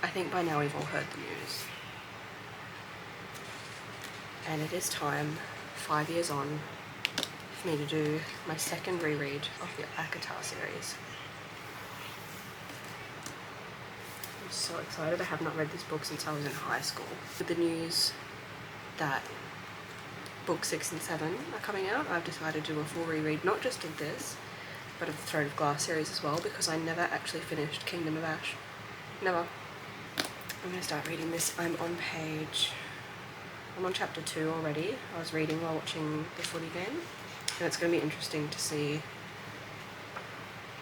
I think by now we've all heard the news. And it is time, 5 years on, for me to do my second reread of the ACOTAR series. I'm so excited. I have not read this book since I was in high school. With the news that book 6 and 7 are coming out, I've decided to do a full reread, not just of this, but of the Throne of Glass series as well, because I never actually finished Kingdom of Ash. Never. I'm going to start reading this. I'm on chapter 2 already. I was reading while watching the footy game, and it's going to be interesting to see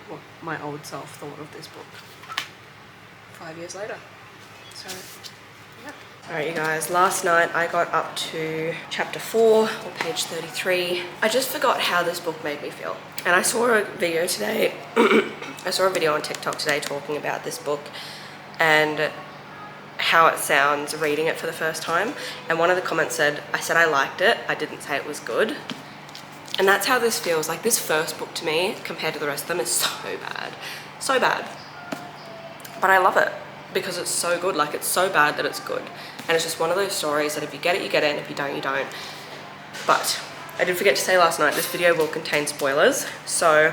what my old self thought of this book 5 years later. So, yeah. Alright you guys, last night I got up to chapter 4, or page 33. I just forgot how this book made me feel. And I saw a video today, I saw a video on TikTok today talking about this book and how it sounds reading it for the first time. And one of the comments said, I said I liked it, I didn't say it was good. And that's how this feels. Like, this first book to me, compared to the rest of them, is so bad. So bad. But I love it because it's so good. Like, it's so bad that it's good. And it's just one of those stories that if you get it, you get it, and if you don't, you don't. But I did forget to say last night, this video will contain spoilers. So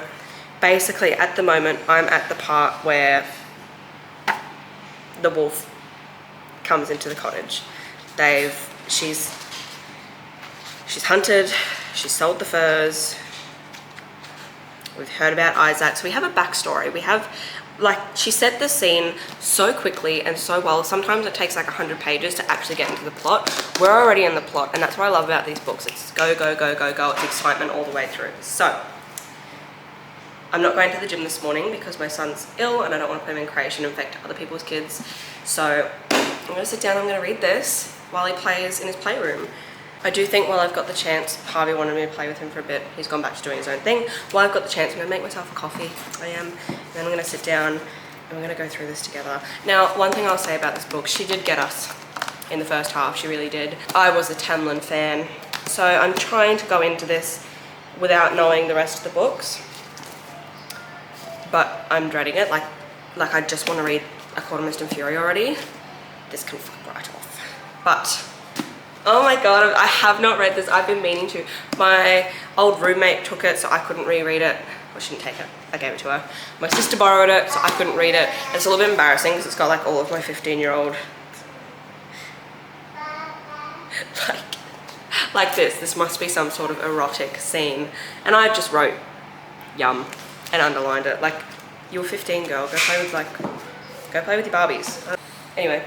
basically at the moment, I'm at the part where the wolf comes into the cottage. She's hunted, she's sold the furs. We've heard about Isaac, so we have a backstory. We have, like, she set the scene so quickly and so well. Sometimes it takes like 100 pages to actually get into the plot. We're already in the plot, and that's what I love about these books. It's go, go, go, go, go. It's excitement all the way through. So I'm not going to the gym this morning because my son's ill and I don't want to put him in creation and infect other people's kids. So I'm going to sit down and I'm going to read this while he plays in his playroom. I do think while I've got the chance, Harvey wanted me to play with him for a bit. He's gone back to doing his own thing. While I've got the chance, I'm going to make myself a coffee. I am. And then I'm going to sit down and we're going to go through this together. Now, one thing I'll say about this book, she did get us in the first half. She really did. I was a Tamlin fan. So I'm trying to go into this without knowing the rest of the books. But I'm dreading it. Like I just want to read A Court of Mist and Fury already. This can fuck right off. But oh my god, I have not read this. I've been meaning to. My old roommate took it, so I couldn't reread it. Well, she didn't take it. I gave it to her. My sister borrowed it, so I couldn't read it. It's a little bit embarrassing because it's got like all of my 15-year-old like this. This must be some sort of erotic scene. And I just wrote yum and underlined it. Like, you're 15, girl. Go play with your Barbies. Anyway.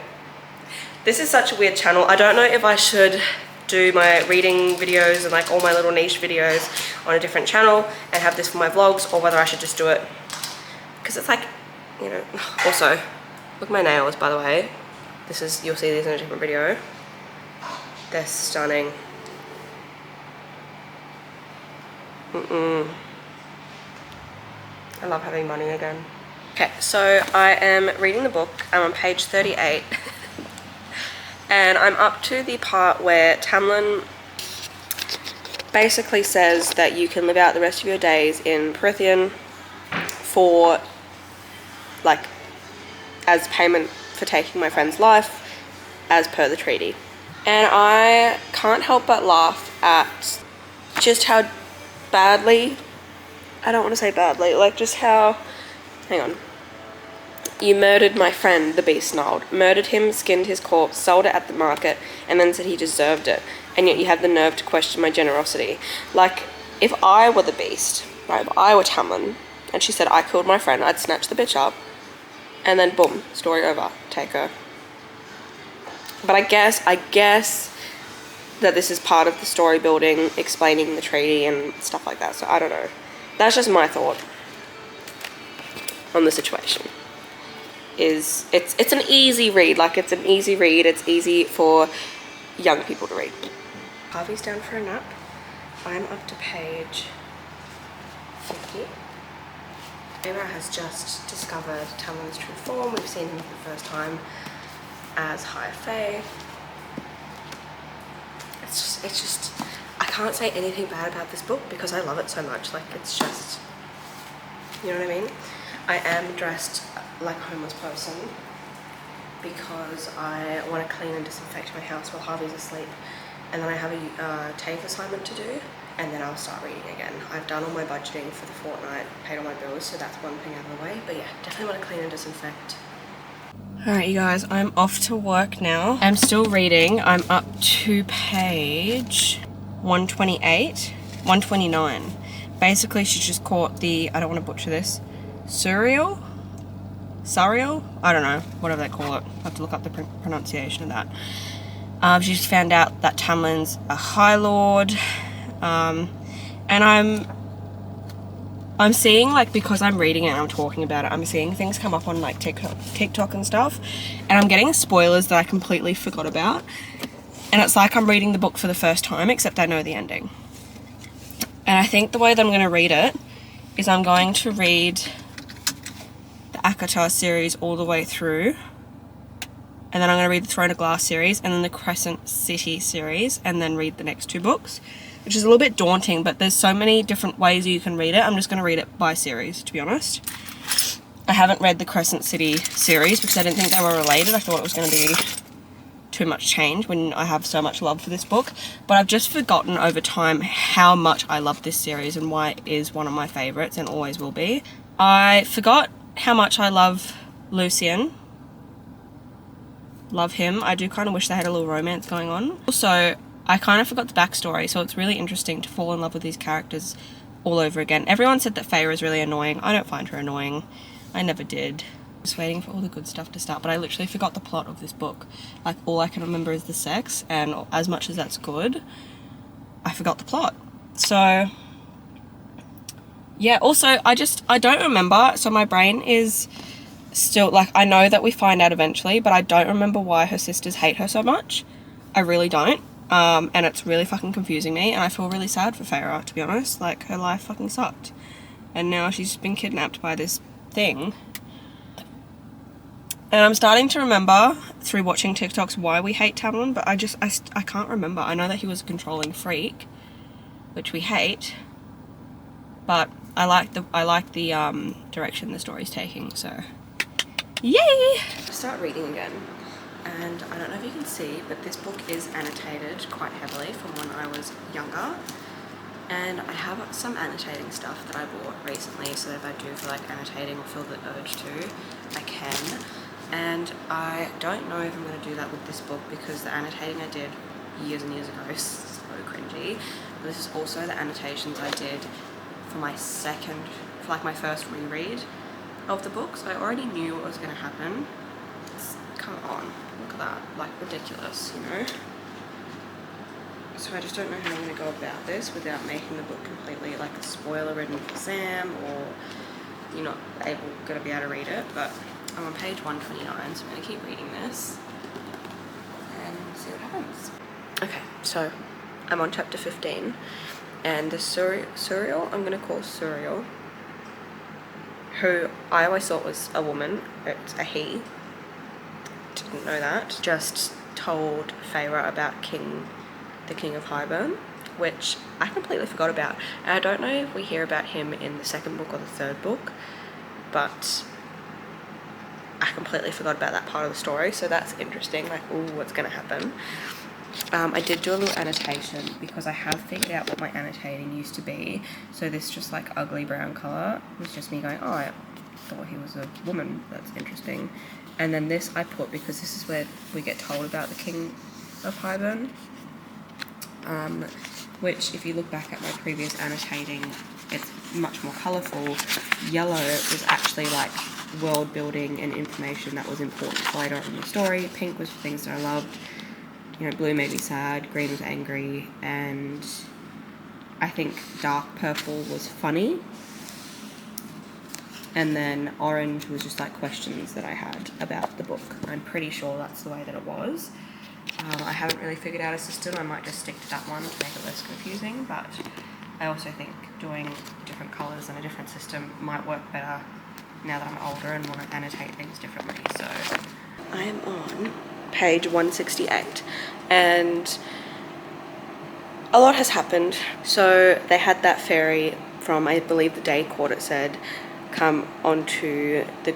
This is such a weird channel. I don't know if I should do my reading videos and like all my little niche videos on a different channel and have this for my vlogs, or whether I should just do it. Because it's like, you know, also, look at my nails, by the way. You'll see these in a different video. They're stunning. I love having money again. Okay, so I am reading the book. I'm on page 38. And I'm up to the part where Tamlin basically says that you can live out the rest of your days in Prythian for, like, as payment for taking my friend's life, as per the treaty. And I can't help but laugh at just how badly, I don't want to say badly, like just how, hang on. You murdered my friend, the beast snarled. Murdered him, skinned his corpse, sold it at the market, and then said he deserved it. And yet you have the nerve to question my generosity. Like, if I were the beast, right, if I were Tamlin, and she said I killed my friend, I'd snatch the bitch up, and then boom, story over, take her. But I guess that this is part of the story building, explaining the treaty and stuff like that, so I don't know. That's just my thought on the situation. It's an easy read. Like, it's an easy read. It's easy for young people to read. Harvey's down for a nap. I'm up to page 50. Ava has just discovered Tamlin's true form. We've seen him for the first time as High Fae. It's just I can't say anything bad about this book because I love it so much. Like, it's just, you know what I mean? I am dressed like a homeless person because I want to clean and disinfect my house while Harvey's asleep, and then I have a TAFE assignment to do, and then I'll start reading again. I've done all my budgeting for the fortnight, paid all my bills, so that's one thing out of the way. But yeah, definitely want to clean and disinfect. Alright, you guys, I'm off to work now. I'm still reading. I'm up to page 128, 129. Basically, she just caught the, I don't want to butcher this, Suriel? I don't know, whatever they call it. I have to look up the pronunciation of that. She just found out that Tamlin's a High Lord. And I'm seeing, like, because I'm reading it and I'm talking about it, I'm seeing things come up on, like, TikTok and stuff. And I'm getting spoilers that I completely forgot about. And it's like I'm reading the book for the first time, except I know the ending. And I think the way that I'm going to read it is I'm going to read the ACOTAR series all the way through. And then I'm going to read the Throne of Glass series and then the Crescent City series and then read the next 2 books, which is a little bit daunting, but there's so many different ways you can read it. I'm just going to read it by series, to be honest. I haven't read the Crescent City series because I didn't think they were related. I thought it was going to be too much change when I have so much love for this book. But I've just forgotten over time how much I love this series and why it is one of my favourites and always will be. I forgot how much I love Lucian. Love him. I do kind of wish they had a little romance going on. Also, I kind of forgot the backstory, so it's really interesting to fall in love with these characters all over again. Everyone said that Feyre is really annoying. I don't find her annoying. I never did. Just waiting for all the good stuff to start, but I literally forgot the plot of this book. Like, all I can remember is the sex, and as much as that's good, I forgot the plot. So, yeah, also, I don't remember, so my brain is still, like, I know that we find out eventually, but I don't remember why her sisters hate her so much. I really don't. And it's really fucking confusing me, and I feel really sad for Feyre, to be honest. Like, her life fucking sucked. And now she's been kidnapped by this thing. And I'm starting to remember, through watching TikToks, why we hate Tamlin, but I can't remember. I know that he was a controlling freak, which we hate, but I like the direction the story's taking, so yay! Start reading again. And I don't know if you can see, but this book is annotated quite heavily from when I was younger. And I have some annotating stuff that I bought recently, so that if I do feel like annotating or feel the urge to, I can. And I don't know if I'm going to do that with this book because the annotating I did years and years ago is so cringy. But this is also the annotations I did for my first reread of the book, so I already knew what was going to happen. Come on, look at that, like, ridiculous, you know? So I just don't know how I'm going to go about this without making the book completely, like, a spoiler-ridden for Sam, or you're not going to be able to read it, but I'm on page 129, so I'm going to keep reading this and see what happens. Okay, so I'm on chapter 15, and the Suriel, I'm going to call Suriel, who I always thought was a woman, it's a he. Didn't know that. Just told Feyre about the King of Highburn, which I completely forgot about. And I don't know if we hear about him in the second book or the third book, but I completely forgot about that part of the story, so that's interesting, like, ooh, what's going to happen. I did do a little annotation because I have figured out what my annotating used to be. So this just, like, ugly brown colour was just me going, oh, I thought he was a woman, that's interesting. And then this I put because this is where we get told about the King of Highburn, which, if you look back at my previous annotating, it's much more colourful. Yellow was actually, like, world building and information that was important for later on in the story. Pink was things that I loved. You know, blue made me sad, green was angry, and I think dark purple was funny. And then orange was just, like, questions that I had about the book. I'm pretty sure that's the way that it was. I haven't really figured out a system. I might just stick to that one to make it less confusing, but I also think doing different colours and a different system might work better now that I'm older and want to annotate things differently. So I am on page 168, and a lot has happened. So they had that ferry from, I believe, the day court, it said, come onto the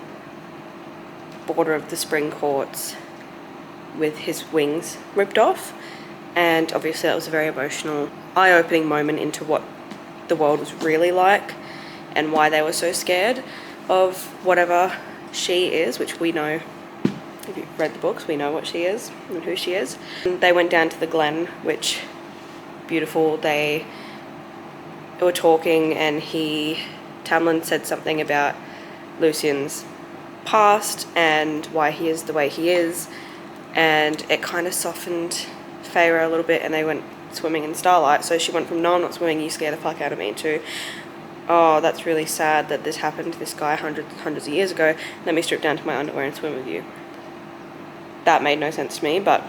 border of the spring courts with his wings ripped off. And obviously that was a very emotional, eye-opening moment into what the world was really like and why they were so scared of whatever she is, which we know, if you've read the books, we know what she is and who she is. And they went down to the glen, which, beautiful, they were talking, and Tamlin said something about Lucian's past and why he is the way he is, and it kind of softened Feyre a little bit, and they went swimming in Starlight. So she went from, no, I'm not swimming, you scare the fuck out of me, to, oh, that's really sad that this happened to this guy hundreds of years ago, let me strip down to my underwear and swim with you. That made no sense to me, but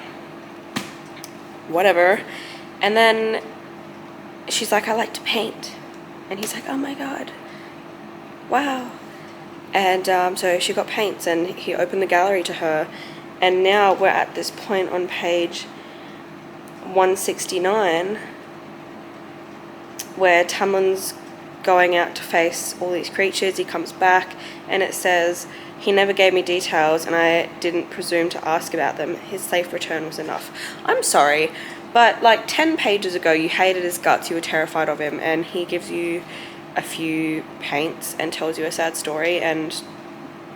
whatever. And then she's like, I like to paint, and he's like, oh my god, wow. And so she got paints, and he opened the gallery to her, and now we're at this point on page 169 where Tamlin's going out to face all these creatures. He comes back, and it says, he never gave me details, and I didn't presume to ask about them. His safe return was enough. I'm sorry, but like 10 pages ago you hated his guts, you were terrified of him, and he gives you a few paints and tells you a sad story, and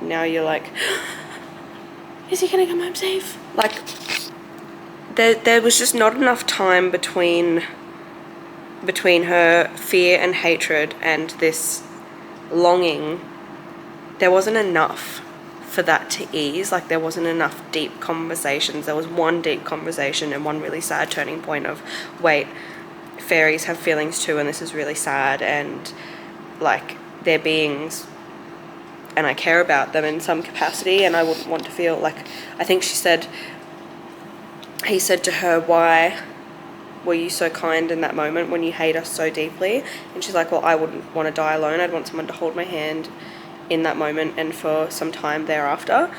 now you're like, is he gonna come home safe? Like, there was just not enough time between her fear and hatred and this longing. There wasn't enough for that to ease. Like, there wasn't enough deep conversations. There was one deep conversation and one really sad turning point of, wait, fairies have feelings too, and this is really sad, and like, they're beings, and I care about them in some capacity, and I wouldn't want to feel like, I think he said to her, why were you so kind in that moment when you hate us so deeply? And she's like, well, I wouldn't want to die alone. I'd want someone to hold my hand in that moment and for some time thereafter.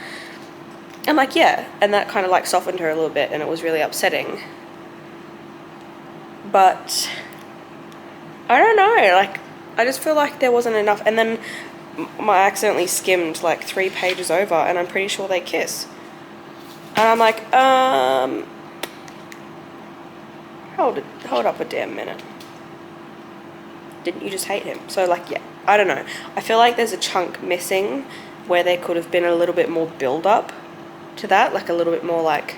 And like, yeah, and that kind of like softened her a little bit, and it was really upsetting. But I don't know, like, I just feel like there wasn't enough. And then I accidentally skimmed like 3 pages over, and I'm pretty sure they kiss. And I'm like, hold up a damn minute. Didn't you just hate him? So like, yeah, I don't know. I feel like there's a chunk missing where there could have been a little bit more build up to that, like a little bit more, like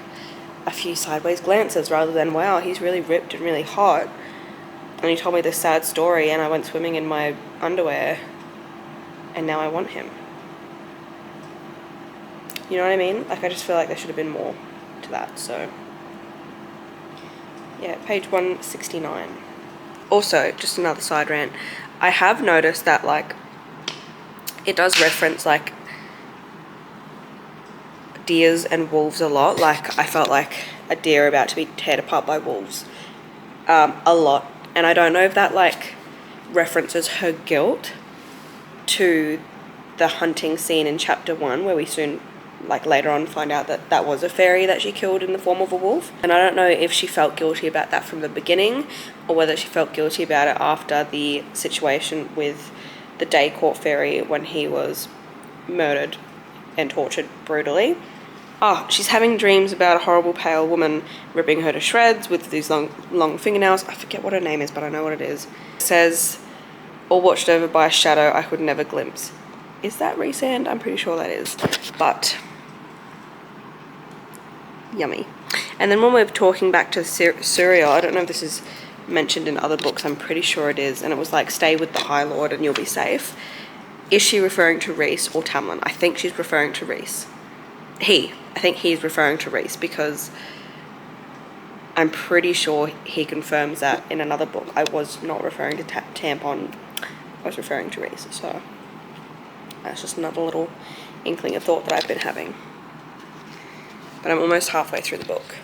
a few sideways glances rather than, wow, he's really ripped and really hot, and he told me this sad story, and I went swimming in my underwear, and now I want him. You know what I mean? Like, I just feel like there should have been more to that. So yeah, page 169. Also, just another side rant, I have noticed that like it does reference like deers and wolves a lot. Like, I felt like a deer about to be teared apart by wolves a lot, and I don't know if that like references her guilt to the hunting scene in chapter 1, where we soon, like later on, find out that that was a fairy that she killed in the form of a wolf. And I don't know if she felt guilty about that from the beginning, or whether she felt guilty about it after the situation with the day court fairy when he was murdered and tortured brutally. Oh, she's having dreams about a horrible pale woman ripping her to shreds with these long fingernails. I forget what her name is, but I know what it is. It says, all watched over by a shadow I could never glimpse. Is that Rhysand? I'm pretty sure that is. But yummy. And then when we're talking back to Suriel, I don't know if this is mentioned in other books, I'm pretty sure it is, and it was like, stay with the High Lord and you'll be safe. Is she referring to Rhys or Tamlin? I think she's referring to Rhys. I think he's referring to Rhys, because I'm pretty sure he confirms that in another book. I was not referring to Tampon, I was referring to Rhys. So that's just another little inkling of thought that I've been having. But I'm almost halfway through the book.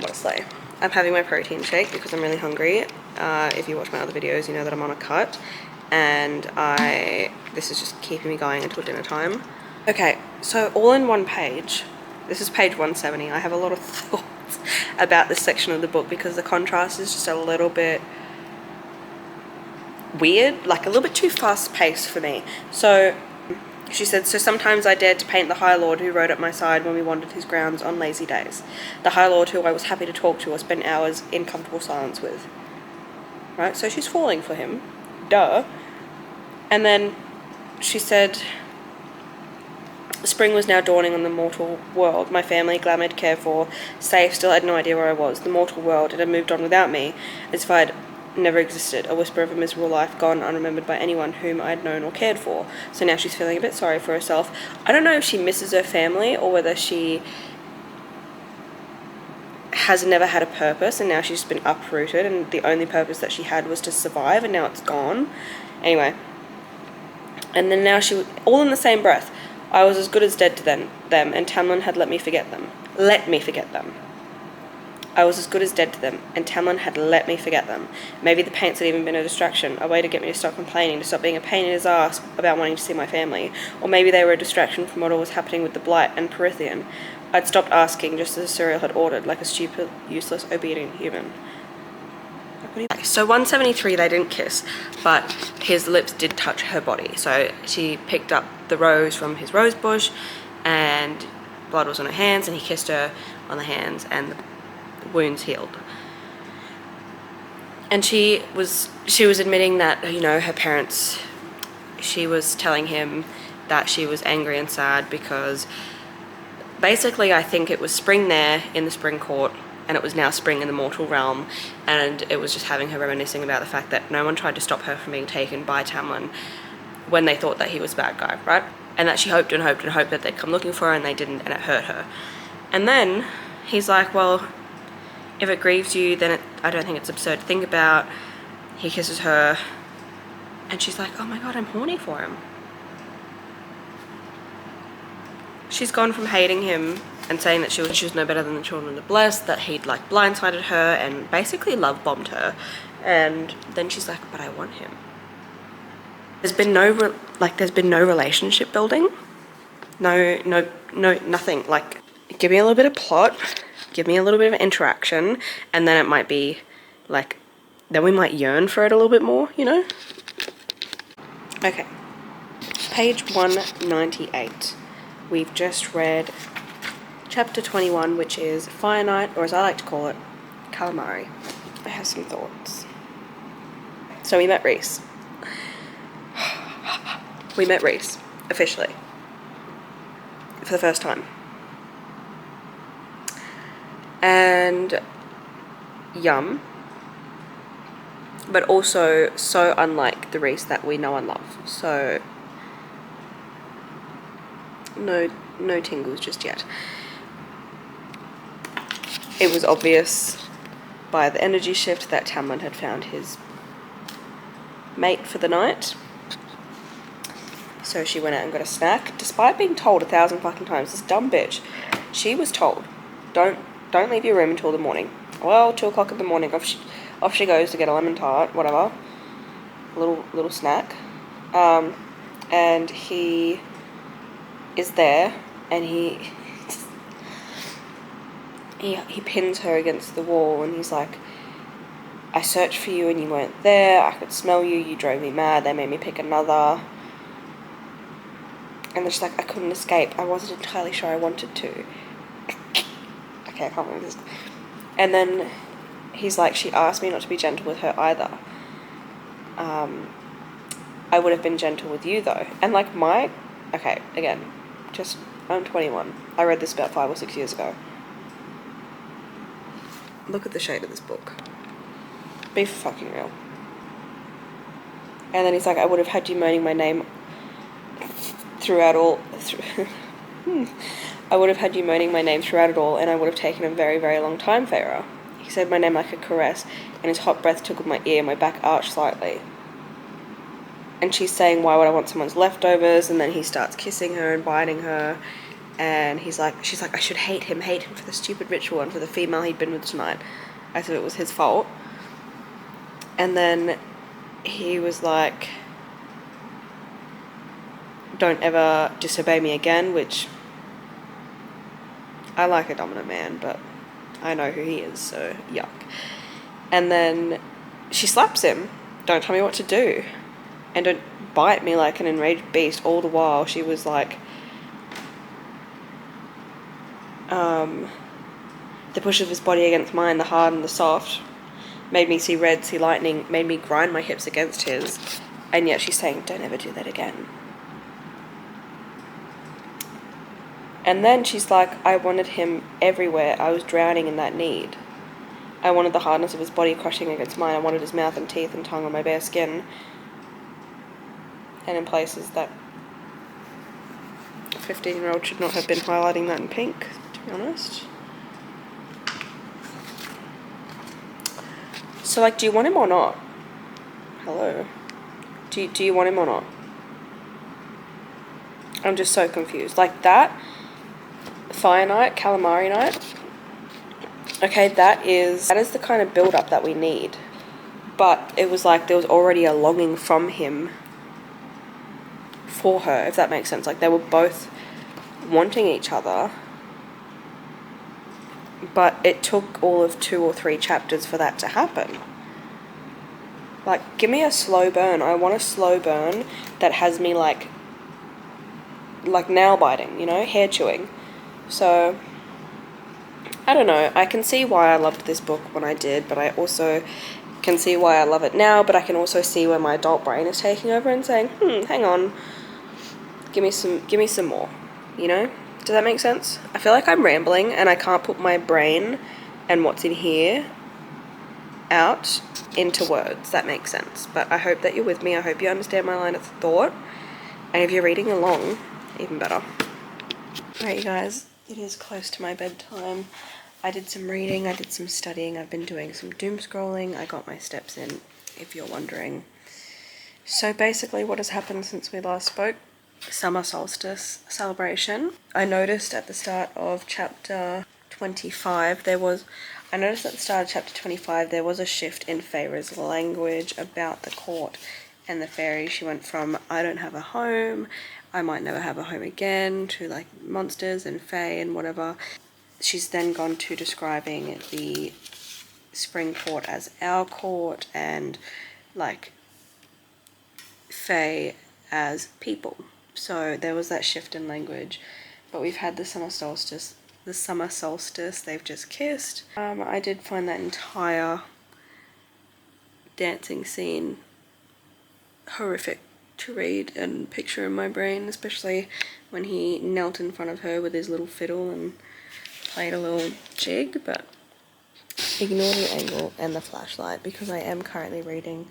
Mostly. I'm having my protein shake because I'm really hungry. If you watch my other videos, you know that I'm on a cut. And this is just keeping me going until dinner time. Okay, so all in one page. This is page 170. I have a lot of thoughts about this section of the book because the contrast is just a little bit weird, like a little bit too fast paced for me. So She said, so sometimes I dared to paint the High Lord who rode at my side when we wandered his grounds on lazy days. The High Lord who I was happy to talk to or spend hours in comfortable silence with. Right, so she's falling for him. Duh. And then she said, spring was now dawning on the mortal world. My family, glamoured, cared for, safe, still had no idea where I was. The mortal world, it had moved on without me, as if I'd never existed, a whisper of a miserable life gone unremembered by anyone whom I'd known or cared for. So now she's feeling a bit sorry for herself. I don't know if she misses her family or whether she has never had a purpose and now she's been uprooted and the only purpose that she had was to survive and now it's gone. Anyway. And then now she, all in the same breath, I was as good as dead to them and Tamlin had let me forget them. Let me forget them. I was as good as dead to them, and Tamlin had let me forget them. Maybe the paints had even been a distraction, a way to get me to stop complaining, to stop being a pain in his ass about wanting to see my family. Or maybe they were a distraction from what was happening with the Blight and Perithian. I'd stopped asking just as Cyril had ordered, like a stupid, useless, obedient human. So 173 they didn't kiss, but his lips did touch her body. So she picked up the rose from his rose bush, and blood was on her hands, and he kissed her on the hands, and the wounds healed. And she was admitting that, you know, her parents, she was telling him that she was angry and sad because basically I think it was spring there in the spring court and it was now spring in the mortal realm, and it was just having her reminiscing about the fact that no one tried to stop her from being taken by Tamlin when they thought that he was a bad guy, right? And that she hoped and hoped and hoped that they'd come looking for her and they didn't, and it hurt her. And then he's like, well, if it grieves you, then I don't think it's absurd to think about. He kisses her, and she's like, oh my god, I'm horny for him. She's gone from hating him and saying that she was no better than the children of the blessed, that he'd like blindsided her and basically love bombed her. And then she's like, but I want him. There's been no relationship building. No, nothing. Like, give me a little bit of plot. Give me a little bit of interaction, and then it might be like, then we might yearn for it a little bit more, you know? Okay, page 198. We've just read chapter 21, which is Fire Night, or as I like to call it, Calamari. I have some thoughts. So we met Reese. We met Reese, officially, for the first time. And yum, but also so unlike the Reese that we know and love. So no tingles just yet. It was obvious by the energy shift that Tamlin had found his mate for the night. So she went out and got a snack, despite being told 1,000 fucking times. This dumb bitch. She was told, don't leave your room until the morning. Well, 2 o'clock in the morning, off she goes to get a lemon tart, whatever, little snack, and he is there, and he pins her against the wall, and he's like, I searched for you and you weren't there, I could smell you, you drove me mad, they made me pick another. And then she's like, I couldn't escape, I wasn't entirely sure I wanted to. Okay, I can't remember this. And then he's like, she asked me not to be gentle with her either. I would have been gentle with you though. And like okay, again, I'm 21. I read this about 5 or 6 years ago. Look at the shade of this book. Be fucking real. And then he's like, I would have had you moaning my name throughout all... I would have had you moaning my name throughout it all, and I would have taken a very, very long time, Feyre. He said my name like a caress, and his hot breath tickled my ear, my back arched slightly. And she's saying, why would I want someone's leftovers? And then he starts kissing her and biting her, and she's like, I should hate him for the stupid ritual and for the female he'd been with tonight, as if it was his fault. And then he was like, don't ever disobey me again, which... I like a dominant man, but I know who he is, so yuck. And then she slaps him. Don't tell me what to do. And bite me like an enraged beast all the while. She was like, the push of his body against mine, the hard and the soft, made me see red, see lightning, made me grind my hips against his. And yet she's saying, don't ever do that again. And then she's like, I wanted him everywhere. I was drowning in that need. I wanted the hardness of his body crushing against mine. I wanted his mouth and teeth and tongue on my bare skin. And in places that a 15-year-old should not have been highlighting that in pink, to be honest. So, like, do you want him or not? Hello? Do you want him or not? I'm just so confused. Like, that Fire Night, Calamari Night, okay, that is the kind of build-up that we need. But it was like there was already a longing from him for her, if that makes sense. Like, they were both wanting each other, but it took all of 2 or 3 chapters for that to happen. Like, give me a slow burn. I want a slow burn that has me like nail biting, you know, hair chewing. So I don't know. I can see why I loved this book when I did, but I also can see why I love it now, but I can also see where my adult brain is taking over and saying, hang on, give me some more, you know? Does that make sense? I feel like I'm rambling and I can't put my brain and what's in here out into words. That makes sense. But I hope that you're with me. I hope you understand my line of thought. And if you're reading along, even better. Alright, you guys, it is close to my bedtime. I did some reading, I did some studying, I've been doing some doom scrolling. I got my steps in, if you're wondering. So basically what has happened since we last spoke, summer solstice celebration. I noticed at the start of chapter 25 there was a shift in Feyre's language about the court and the fairy. She went from, I don't have a home, I might never have a home again, to like monsters and fae and whatever. She's then gone to describing the spring court as our court and like fae as people. So there was that shift in language. But we've had the summer solstice. They've just kissed. I did find that entire dancing scene horrific to read and picture in my brain, especially when he knelt in front of her with his little fiddle and played a little jig. But ignore the angle and the flashlight because I am currently reading.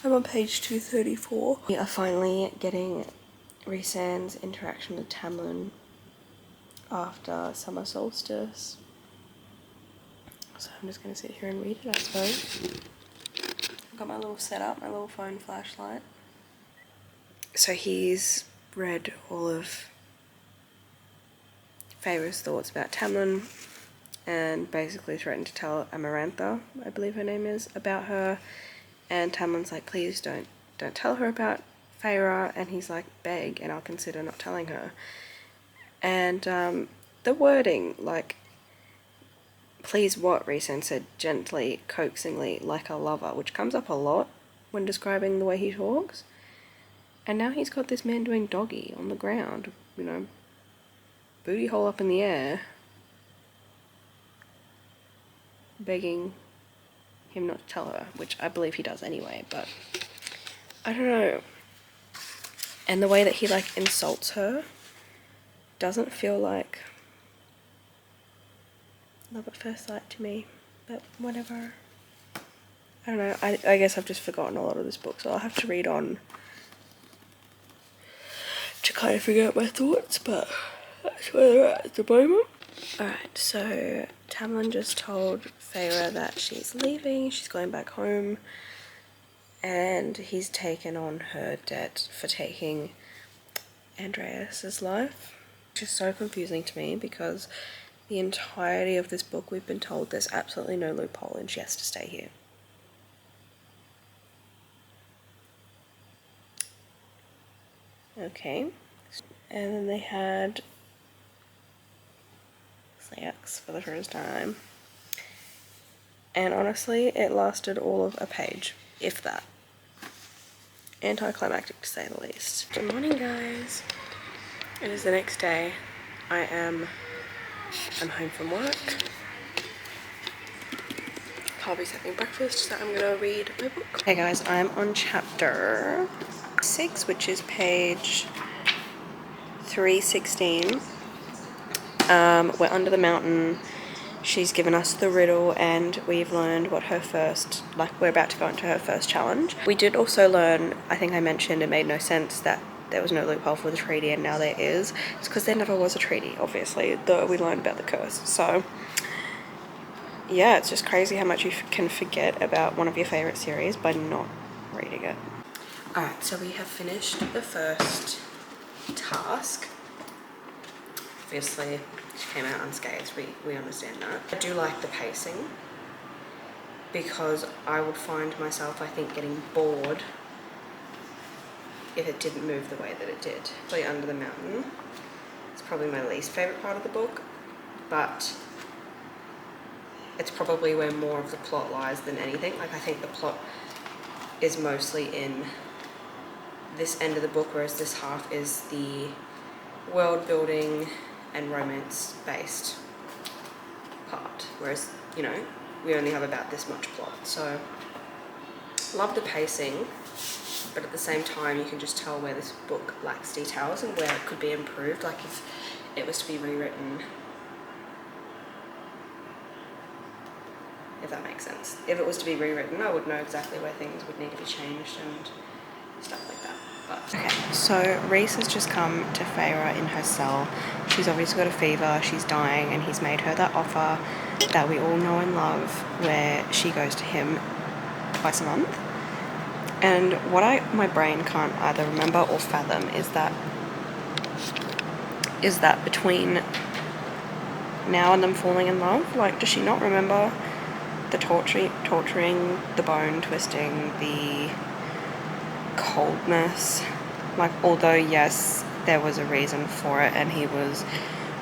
I'm on page 234. We are finally getting Rhysand's interaction with Tamlin after summer solstice. So I'm just going to sit here and read it, I suppose. I've got my little setup, my little phone flashlight. So he's read all of Feyre's thoughts about Tamlin and basically threatened to tell Amarantha, I believe her name is, about her. And Tamlin's like, please don't tell her about Feyre. And he's like, beg and I'll consider not telling her. And the wording, like, please what, Rhysand said gently, coaxingly, like a lover, which comes up a lot when describing the way he talks. And now he's got this man doing doggy on the ground, you know, booty hole up in the air, begging him not to tell her, which I believe he does anyway, but I don't know. And the way that he like insults her doesn't feel like love at first sight to me, but whatever. I don't know, I guess I've just forgotten a lot of this book, so I'll have to read on to kind of figure out my thoughts, but that's where they're at the moment. Alright, so Tamlin just told Feyre that she's leaving, she's going back home, and he's taken on her debt for taking Andreas's life, which is so confusing to me because the entirety of this book we've been told there's absolutely no loophole and she has to stay here. Okay, and then they had sex for the first time, and honestly it lasted all of a page, if that. anticlimactic to say the least. Good morning, guys. It is the next day. I'm home from work. Harvey's having breakfast, so I'm gonna read my book. Hey guys, I'm on chapter 6, which is page 316. We're under the mountain. She's given us the riddle and we've learned what her first, like we're about to go into her first challenge. We did also learn, I think I mentioned it made no sense that there was no loophole for the treaty and now there is. It's because there never was a treaty, obviously, though we learned about the curse. So yeah, it's just crazy how much you can forget about one of your favourite series by not reading it. Alright, so we have finished the first task. Obviously, she came out unscathed, we understand that. I do like the pacing because I would find myself, I think, getting bored if it didn't move the way that it did. Play Under the Mountain. It's probably my least favourite part of the book, but it's probably where more of the plot lies than anything. Like, I think the plot is mostly in this end of the book, whereas this half is the world building and romance based part, whereas, you know, we only have about this much plot. So love the pacing, but at the same time you can just tell where this book lacks details and where it could be improved. Like if it was to be rewritten, if that makes sense. If it was to be rewritten, I would know exactly where things would need to be changed and stuff like that. But okay, so Reese has just come to Feyre in her cell. She's obviously got a fever, she's dying, and he's made her that offer that we all know and love where she goes to him twice a month. And what my brain can't either remember or fathom is that between now and them falling in love, like, does she not remember the torturing, the bone twisting, the coldness? Like, although yes, there was a reason for it and he was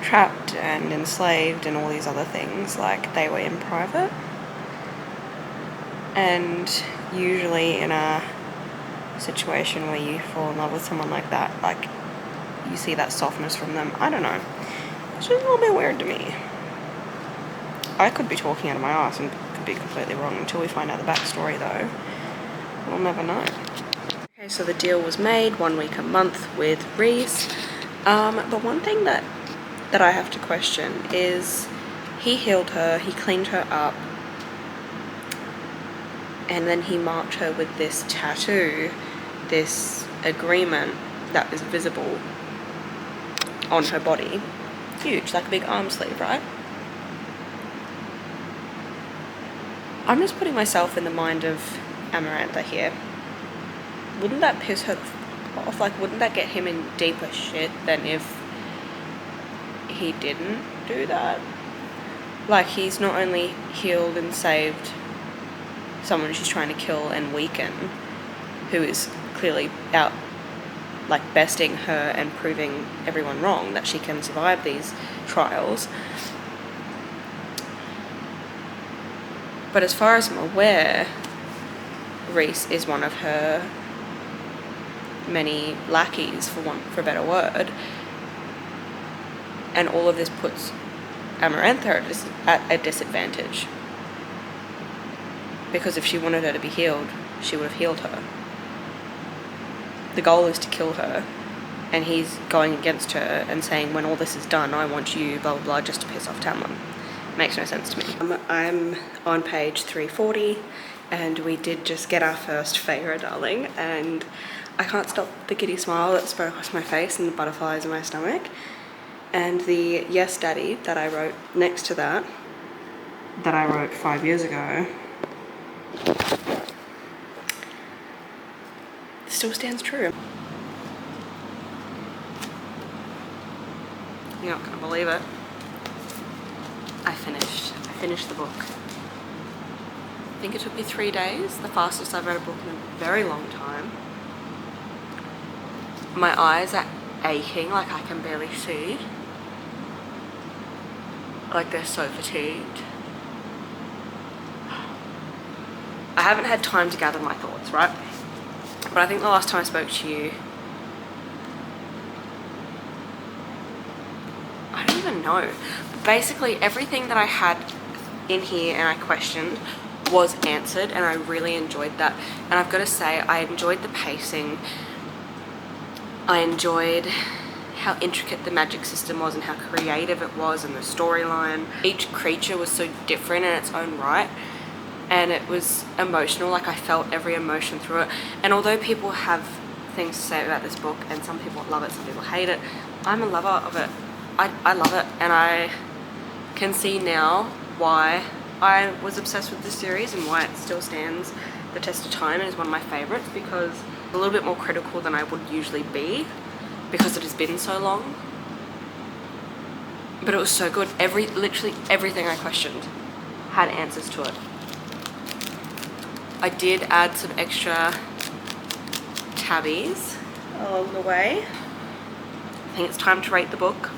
trapped and enslaved and all these other things, like, they were in private. And usually in a situation where you fall in love with someone like that, like, you see that softness from them. I don't know, it's just a little bit weird to me. I could be talking out of my ass and could be completely wrong until we find out the backstory, though. We'll never know. Okay, so the deal was made, 1 week a month with Reese. But one thing that I have to question is he healed her, he cleaned her up, and then he marked her with this tattoo, this agreement that was visible on her body. Huge, like a big arm sleeve, right? I'm just putting myself in the mind of Amarantha here. Wouldn't that piss her off? Like, wouldn't that get him in deeper shit than if he didn't do that? Like, he's not only healed and saved someone she's trying to kill and weaken, who is clearly out, like, besting her and proving everyone wrong that she can survive these trials. But as far as I'm aware, Reese is one of her many lackeys, for a better word, and all of this puts Amarantha at a disadvantage, because if she wanted her to be healed, she would have healed her. The goal is to kill her, and he's going against her and saying, when all this is done, I want you, blah blah blah, just to piss off Tamlin. Makes no sense to me. I'm on page 340, and we did just get our first Feyre darling, and I can't stop the giddy smile that spread across my face and the butterflies in my stomach. And the Yes Daddy that I wrote next to that I wrote 5 years ago, still stands true. You're not gonna believe it. I finished the book. I think it took me 3 days, the fastest I've read a book in a very long time. My eyes are aching, like I can barely see. Like, they're so fatigued. I haven't had time to gather my thoughts, right? but I think the last time I spoke to you, I don't even know. Basically, everything that I had in here and I questioned was answered, and I really enjoyed that. And I've got to say, I enjoyed the pacing. I enjoyed how intricate the magic system was and how creative it was, and the storyline. Each creature was so different in its own right, and it was emotional. Like, I felt every emotion through it. And although people have things to say about this book, and some people love it, some people hate it, I'm a lover of it. I love it, and I can see now why I was obsessed with this series and why it still stands the test of time and is one of my favorites, because a little bit more critical than I would usually be because it has been so long. But it was so good. Literally everything I questioned had answers to it. I did add some extra tabbies along the way. I think it's time to rate the book.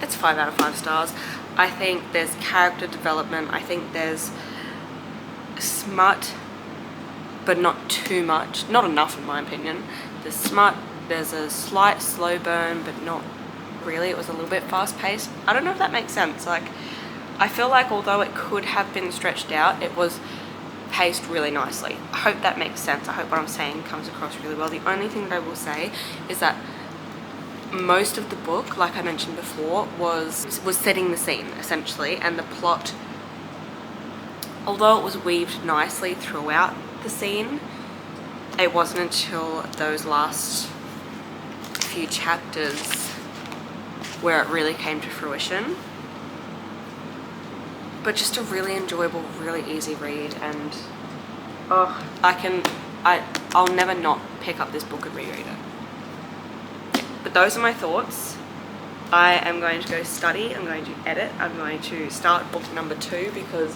It's 5 out of 5 stars. I think there's character development. I think there's smut, but not too much. Not enough, in my opinion. There's smut. There's a slight slow burn, but not really. It was a little bit fast paced. I don't know if that makes sense. Like, I feel like although it could have been stretched out, it was paced really nicely. I hope that makes sense. I hope what I'm saying comes across really well. The only thing that I will say is that most of the book, like I mentioned before, was setting the scene essentially, and the plot, although it was weaved nicely throughout the scene, it wasn't until those last few chapters where it really came to fruition. But just a really enjoyable, really easy read, and I'll never not pick up this book and reread it. But those are my thoughts. I am going to go study, I'm going to edit, I'm going to start book number 2, because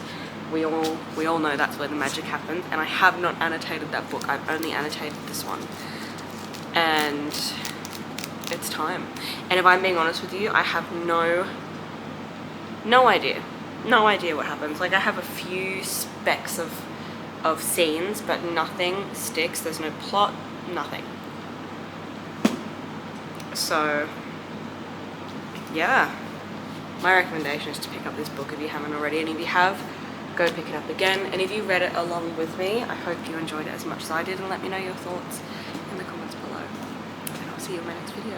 we all know that's where the magic happens, and I have not annotated that book. I've only annotated this one, and it's time. And if I'm being honest with you, I have no idea what happens. Like, I have a few specks of scenes, but nothing sticks. There's no plot, nothing. So yeah, my recommendation is to pick up this book if you haven't already, and if you have, go pick it up again. And if you read it along with me, I hope you enjoyed it as much as I did, and let me know your thoughts in the comments below. And I'll see you in my next video.